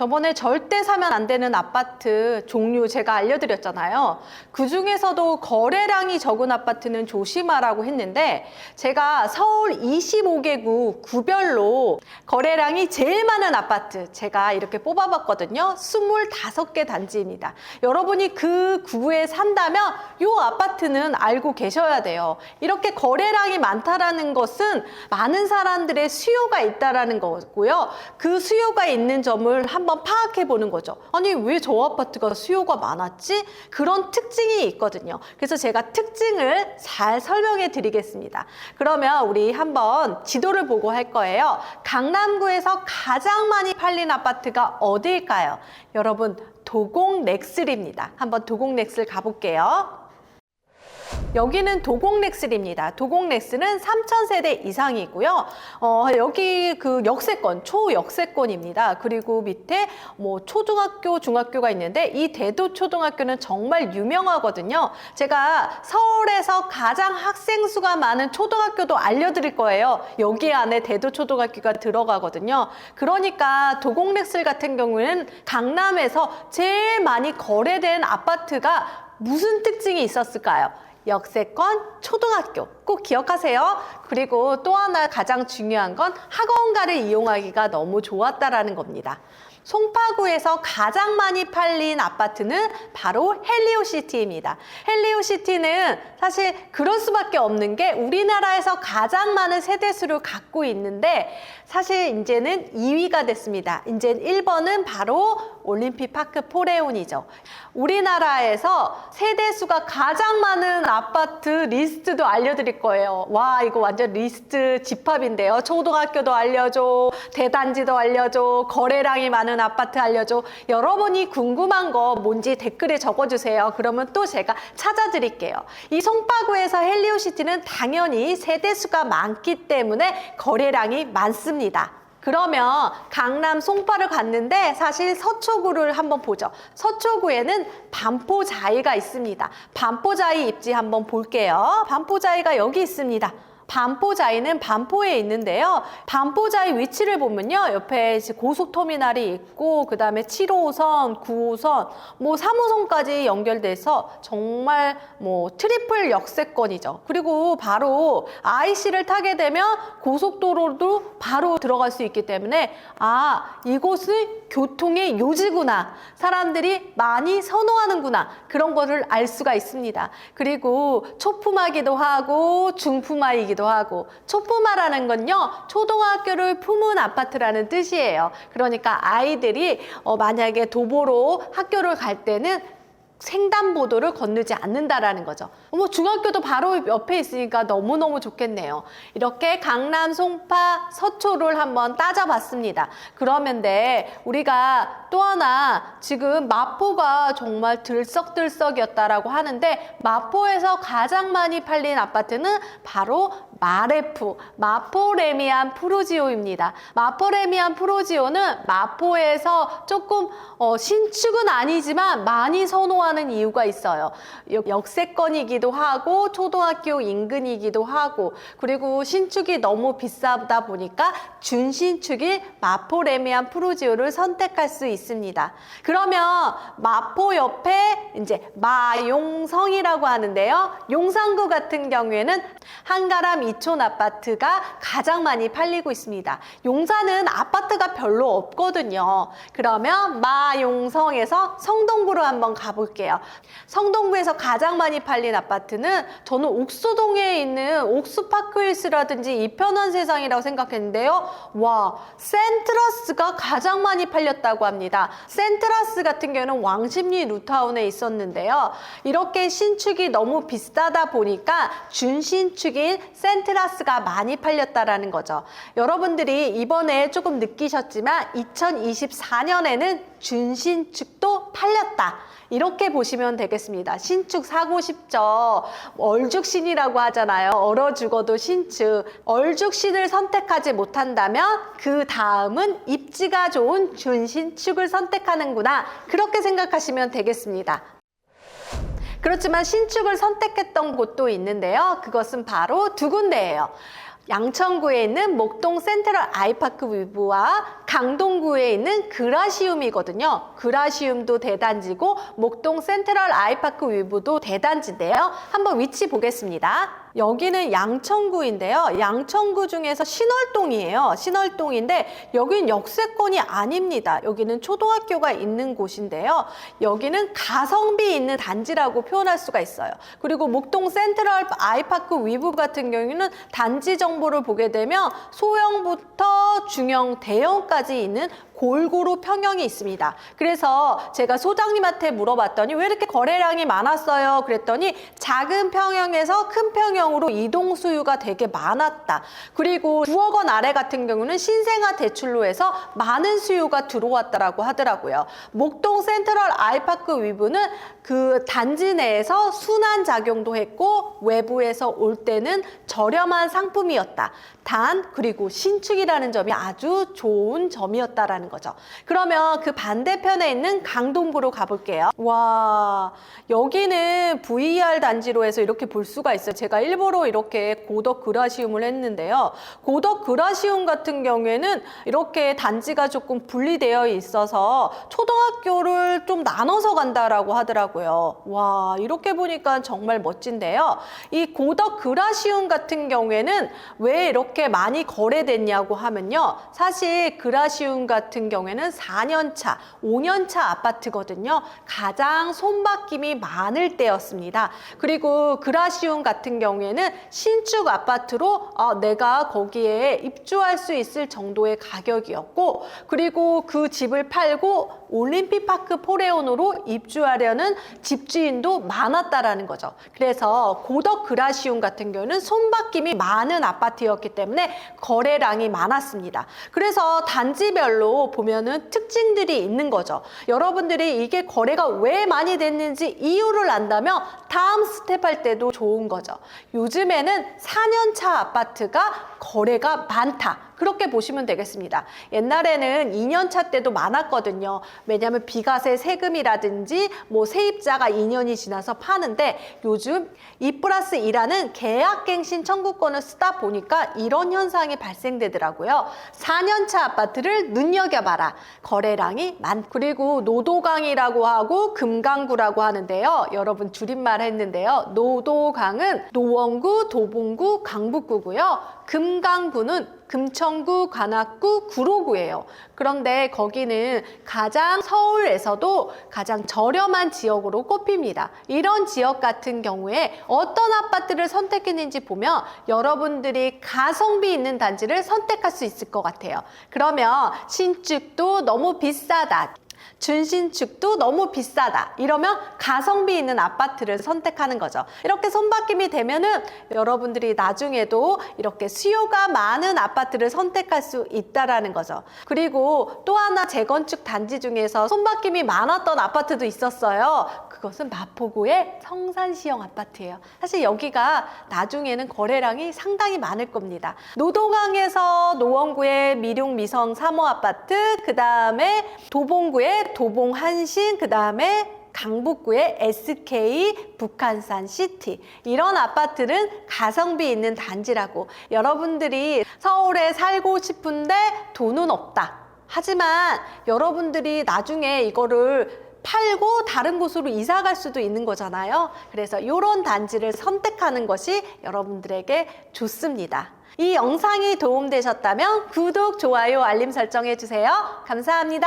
저번에 절대 사면 안 되는 아파트 종류 제가 알려드렸잖아요. 그 중에서도 거래량이 적은 아파트는 조심하라고 했는데 제가 서울 25개구 구별로 거래량이 제일 많은 아파트 제가 이렇게 뽑아봤거든요. 25개 단지입니다. 여러분이 그 구에 산다면 이 아파트는 알고 계셔야 돼요. 이렇게 거래량이 많다라는 것은 많은 사람들의 수요가 있다라는 거고요. 그 수요가 있는 점을 한번 파악해 보는 거죠. 아니, 왜 저 아파트가 수요가 많았지? 그런 특징이 있거든요. 그래서 제가 특징을 잘 설명해 드리겠습니다. 그러면 우리 한번 지도를 보고 할 거예요. 강남구에서 가장 많이 팔린 아파트가 어디일까요? 여러분, 도곡렉슬입니다. 한번 도곡렉슬 가볼게요. 여기는 도곡렉슬입니다. 도곡렉슬은 3,000세대 이상이고요. 여기 그 역세권, 초역세권입니다. 그리고 밑에 뭐 초등학교, 중학교가 있는데 이 대도초등학교는 정말 유명하거든요. 제가 서울에서 가장 학생 수가 많은 초등학교도 알려드릴 거예요. 여기 안에 대도초등학교가 들어가거든요. 그러니까 도곡렉슬 같은 경우에는 강남에서 제일 많이 거래된 아파트가 무슨 특징이 있었을까요? 역세권, 초등학교 꼭 기억하세요. 그리고 또 하나 가장 중요한 건 학원가를 이용하기가 너무 좋았다라는 겁니다. 송파구에서 가장 많이 팔린 아파트는 바로 헬리오시티입니다. 헬리오시티는 사실 그럴 수밖에 없는 게 우리나라에서 가장 많은 세대수를 갖고 있는데 사실 이제는 2위가 됐습니다. 이제 1번은 바로 올림픽파크 포레온이죠. 우리나라에서 세대수가 가장 많은 아파트 리스트도 알려드릴 거예요. 와, 이거 완전 리스트 집합인데요. 초등학교도 알려줘, 대단지도 알려줘, 거래량이 많은 아파트 알려줘. 여러분이 궁금한 거 뭔지 댓글에 적어주세요. 그러면 또 제가 찾아드릴게요. 이 송파구에서 헬리오시티는 당연히 세대수가 많기 때문에 거래량이 많습니다. 그러면 강남 송파를 갔는데 사실 서초구를 한번 보죠. 서초구에는 반포자이가 있습니다. 반포자이 입지 한번 볼게요. 반포자이가 여기 있습니다. 반포자이는 반포에 있는데요. 반포자이 위치를 보면요. 옆에 고속터미널이 있고 그 다음에 7호선, 9호선, 뭐 3호선까지 연결돼서 정말 뭐 트리플 역세권이죠. 그리고 바로 IC를 타게 되면 고속도로도 바로 들어갈 수 있기 때문에 아, 이곳은 교통의 요지구나. 사람들이 많이 선호하는구나. 그런 거를 알 수가 있습니다. 그리고 초품화기도 하고 중품화이기도 하고 초품화라는 건요. 초등학교를 품은 아파트라는 뜻이에요. 그러니까 아이들이 만약에 도보로 학교를 갈 때는 횡단보도를 건너지 않는다라는 거죠. 중학교도 바로 옆에 있으니까 너무너무 좋겠네요. 이렇게 강남, 송파, 서초를 한번 따져봤습니다. 그러면 우리가 또 하나 지금 마포가 정말 들썩들썩이었다라고 하는데 마포에서 가장 많이 팔린 아파트는 바로 마레프, 마포레미안 프루지오입니다. 마포레미안 프루지오는 마포에서 조금 신축은 아니지만 많이 선호하는 이유가 있어요. 역세권이기도 하고 초등학교 인근이기도 하고 그리고 신축이 너무 비싸다 보니까 준신축인 마포레미안 프루지오를 선택할 수 있습니다. 그러면 마포 옆에 이제 마용성이라고 하는데요. 용산구 같은 경우에는 한가람 이촌 아파트가 가장 많이 팔리고 있습니다. 용산은 아파트가 별로 없거든요. 그러면 마용성에서 성동구로 한번 가볼게요. 성동구에서 가장 많이 팔린 아파트는 저는 옥수동에 있는 옥수파크힐스라든지 이편한세상이라고 생각했는데요. 와, 센트러스가 가장 많이 팔렸다고 합니다. 센트러스 같은 경우는 왕십리 루타운에 있었는데요. 이렇게 신축이 너무 비싸다 보니까 준신축인 센트러스가 많이 팔렸다라는 거죠. 여러분들이 이번에 조금 느끼셨지만 2024년에는 준신축도 팔렸다. 이렇게 보시면 되겠습니다. 신축 사고 싶죠. 얼죽신이라고 하잖아요. 얼어 죽어도 신축. 얼죽신을 선택하지 못한다면 그 다음은 입지가 좋은 준신축을 선택하는구나. 그렇게 생각하시면 되겠습니다. 그렇지만 신축을 선택했던 곳도 있는데요. 그것은 바로 두 군데예요. 양천구에 있는 목동 센트럴 아이파크 위브와 강동구에 있는 그라시움이거든요. 그라시움도 대단지고 목동 센트럴 아이파크 위브도 대단지인데요. 한번 위치 보겠습니다. 여기는 양천구인데요. 양천구 중에서 신월동이에요. 신월동인데 여긴 역세권이 아닙니다. 여기는 초등학교가 있는 곳인데요. 여기는 가성비 있는 단지라고 표현할 수가 있어요. 그리고 목동 센트럴 아이파크 위브 같은 경우에는 단지 정보를 보게 되면 소형부터 중형, 대형까지 있는 골고루 평형이 있습니다. 그래서 제가 소장님한테 물어봤더니 왜 이렇게 거래량이 많았어요? 그랬더니 작은 평형에서 큰 평형으로 이동 수요가 되게 많았다. 그리고 9억 원 아래 같은 경우는 신생아 대출로 해서 많은 수요가 들어왔다라고 하더라고요. 목동 센트럴 아이파크 위브는 그 단지 내에서 순환 작용도 했고 외부에서 올 때는 저렴한 상품이었다. 그리고 신축이라는 점이 아주 좋은 점이었다라는 거죠. 그러면 그 반대편에 있는 강동구로 가볼게요. 와, 여기는 VER 단지로 해서 이렇게 볼 수가 있어요. 제가 일부러 이렇게 고덕 그라시움을 했는데요. 고덕 그라시움 같은 경우에는 이렇게 단지가 조금 분리되어 있어서 초등학교를 좀 나눠서 간다라고 하더라고요. 와, 이렇게 보니까 정말 멋진데요. 이 고덕 그라시움 같은 경우에는 왜 이렇게 많이 거래됐냐고 하면요. 사실 그라시움 같은 경우에는 4년차, 5년차 아파트거든요. 가장 손바뀜이 많을 때였습니다. 그리고 그라시움 같은 경우에는 신축 아파트로 내가 거기에 입주할 수 있을 정도의 가격이었고, 그리고 그 집을 팔고 올림픽파크 포레온으로 입주하려는 집주인도 많았다라는 거죠. 그래서 고덕 그라시움 같은 경우는 손바뀜이 많은 아파트였기 때문에 거래량이 많았습니다. 그래서 단지별로 보면은 특징들이 있는 거죠. 여러분들이 이게 거래가 왜 많이 됐는지 이유를 안다면 다음 스텝 할 때도 좋은 거죠. 요즘에는 4년차 아파트가 거래가 많다. 그렇게 보시면 되겠습니다. 옛날에는 2년차 때도 많았거든요. 왜냐하면 비과세 세금이라든지 뭐 세입자가 2년이 지나서 파는데 요즘 2+2라는 계약갱신 청구권을 쓰다 보니까 이런 현상이 발생되더라고요. 4년차 아파트를 눈여겨봐라. 거래량이 많고, 그리고 노도강이라고 하고 금강구라고 하는데요. 여러분 줄임말 했는데요. 노도강은 노원구, 도봉구, 강북구고요. 금강구는 금천구, 관악구, 구로구예요. 그런데 거기는 가장 서울에서도 가장 저렴한 지역으로 꼽힙니다. 이런 지역 같은 경우에 어떤 아파트를 선택했는지 보면 여러분들이 가성비 있는 단지를 선택할 수 있을 것 같아요. 그러면 신축도 너무 비싸다, 준신축도 너무 비싸다, 이러면 가성비 있는 아파트를 선택하는 거죠. 이렇게 손바뀜이 되면은 여러분들이 나중에도 이렇게 수요가 많은 아파트를 선택할 수 있다라는 거죠. 그리고 또 하나 재건축 단지 중에서 손바뀜이 많았던 아파트도 있었어요. 그것은 마포구의 성산시형 아파트예요. 사실 여기가 나중에는 거래량이 상당히 많을 겁니다. 노도강에서 노원구의 미룡미성 3호 아파트, 그 다음에 도봉구의 도봉한신, 그 다음에 강북구의 SK 북한산 시티, 이런 아파트는 가성비 있는 단지라고. 여러분들이 서울에 살고 싶은데 돈은 없다. 하지만 여러분들이 나중에 이거를 팔고 다른 곳으로 이사 갈 수도 있는 거잖아요. 그래서 이런 단지를 선택하는 것이 여러분들에게 좋습니다. 이 영상이 도움되셨다면 구독, 좋아요, 알림 설정해 주세요. 감사합니다.